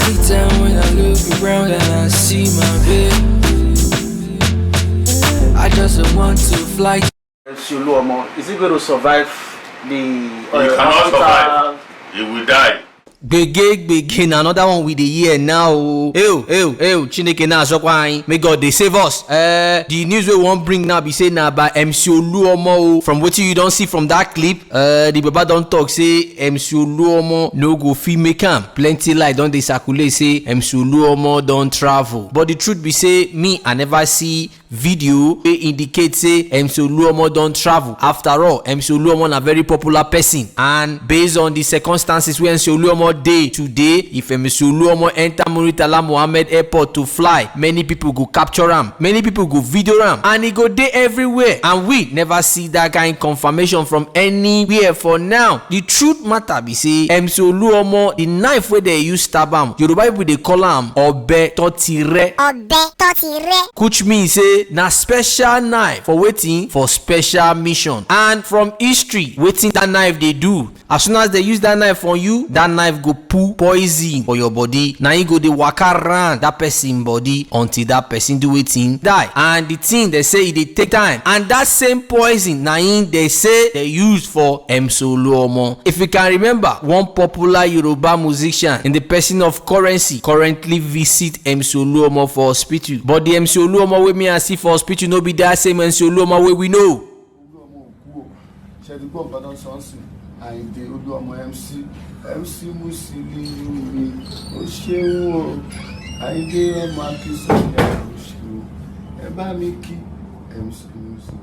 Every time when I look around and I see my babe, I just want to fly. MC Oluomo, is he going to survive the? He cannot survive. He will die. Begin another one with the year now. Chineke na azokwa. May God they save us. The news we won't bring now be say now by MC Oluomo. From what you don't see from that clip, the Baba don't talk say MC Oluomo no go fit make am. Plenty lie don't they circulate say MC Oluomo don't travel. But the truth be say me I never see video wey indicate say MC Oluomo don't travel. After all, MC Oluomo na very popular person, and based on the circumstances wey MC Oluomo dey today, if MC Oluomo enter Muritala Mohammed Airport to fly, many people go capture am, many people go video am, and e go dey everywhere, and we never see that kind confirmation from anywhere for now. The truth matter be say MC Oluomo, the knife wey they use stab am, Yoruba people dey call am Obe Totire, which means say na special knife for wetin, for special mission. And from history, wetin that knife dey do, as soon as they use that knife on you, that knife go put poison for your body. Na e go dey waka round that person body until that person do wetin, die. And the thing they say e dey take time, and that same poison na im they say they use for MC Oluomo. If you can remember, one popular Yoruba musician in the person of Currency currently visit MC Oluomo for hospital, but the MC Oluomo wey me and see for hospital no be that same MC Oluomo wey we know. Àyìndé Olúọmọ MC Musiliu ó ṣeun o, Àyìndé ọmọ Akínsànyà ó ṣeun, ẹ bá mi kí MC Musiliu.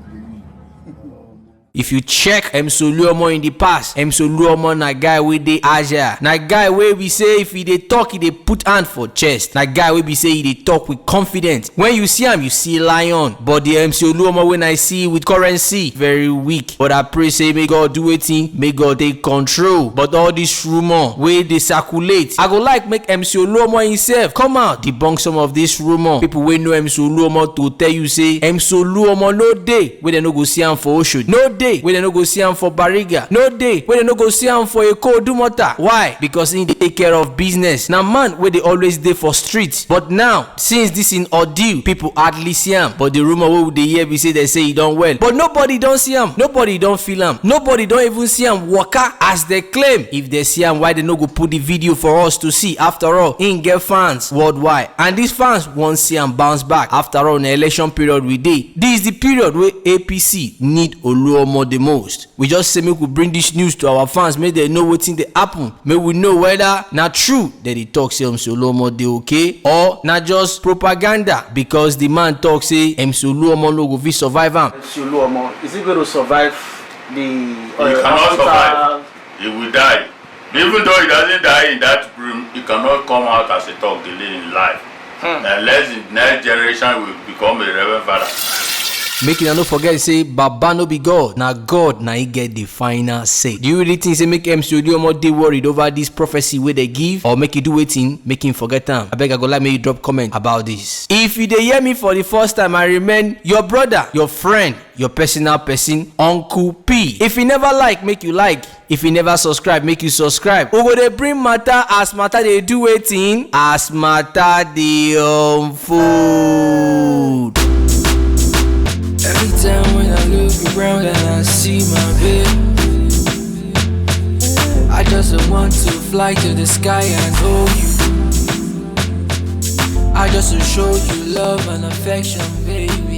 If you check MC Oluomo in the past, MC Oluomo na guy wey dey agile, na guy wey be say if he dey talk, he dey put hand for chest, na guy wey be say he dey talk with confidence. When you see am, you see lion, but the MC Oluomo when I see with Currency, very weak. But I pray say may God do wetin, may God take control. But all this rumor wey dey circulate, I go like make MC Oluomo himself come out debunk some of this rumor. People wey know MC Oluomo to tell you say MC Oluomo no dey wey dem no go see am for Oshodi, no dey wey dem no go see am for Bariga, no dey wey dem no go see am for Eko Odumota. Why? Because he dey take care of business. Na man wey dey always dey for street, but now since this in ordeal, people hardly see am. But the rumor wey we dey hear be say they say he don well, but nobody don see am, nobody don feel am, nobody don even see am waka as they claim. If they see am, why they no go put the video for us to see? After all, he get fans worldwide, and these fans wan see am bounce back. After all, na election period we dey. This is the period wey APC need Oluomo the most. We just say make we bring this news to our fans, make they know wetin dey happen, make we know whether na true that they talk say MC Oluomo dey okay, or na just propaganda because the man talk say MC Oluomo no go fit survive am. MC Oluomo, is he going to survive the? He cannot survive. He will die. Even though he doesn't die in that room, he cannot come out as a talk delay in life. Unless the next generation will become a reverend father. Make you no forget say Baba no be God, na God na he get the final say. Do you really think say make MC Oluomo dey worried over this prophecy wey they give, or make you do wetin make him forget am? Abeg I go like make you drop comment about this. If you dey hear me for the first time, I remain your brother, your friend, your personal person, Uncle P. If you never like, make you like. If you never subscribe, make you subscribe. We go dey bring matter as matter dey do wetin, as matter dey unfold. Every time when I look around and I see my babe, I just want to fly to the sky and hold you. I just to show you love and affection, baby.